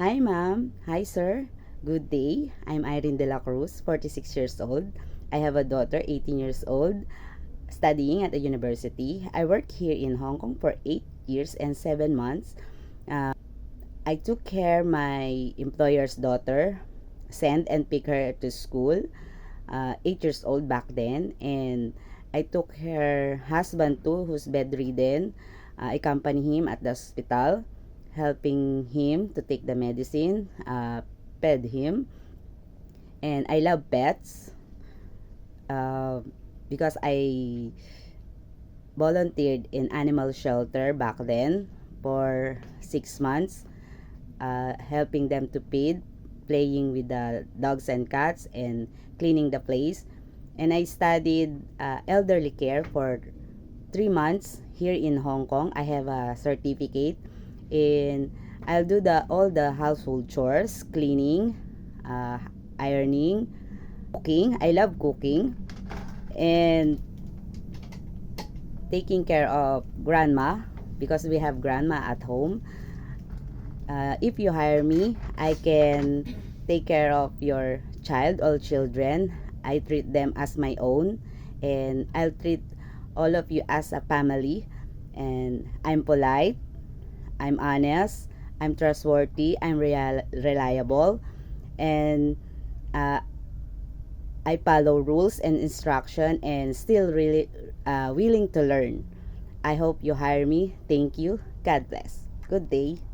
Hi, ma'am. Hi, sir. Good day. I'm Irene De La Cruz, 46 years old. I have a daughter, 18 years old, studying at a university. I work here in Hong Kong for 8 years and 7 months. I took care my employer's daughter, send and pick her to school, 8 years old back then. And I took her husband too, who's bedridden. I accompany him at the hospital, helping him to take the medicine, fed him. And I love pets uh, because I volunteered in animal shelter back then for 6 months, helping them to feed, playing with the dogs and cats, and cleaning the place. And I studied elderly care for 3 months here in Hong Kong. I have a certificate, and I'll do the all the household chores, cleaning, ironing, cooking. I love cooking, and taking care of grandma because we have grandma at home. If you hire me, I can take care of your child or children. I treat them as my own, and I'll treat all of you as a family. And I'm polite, I'm honest, I'm trustworthy, I'm reliable, and uh, I follow rules and instruction and still really willing to learn. I hope you hire me. Thank you. God bless. Good day.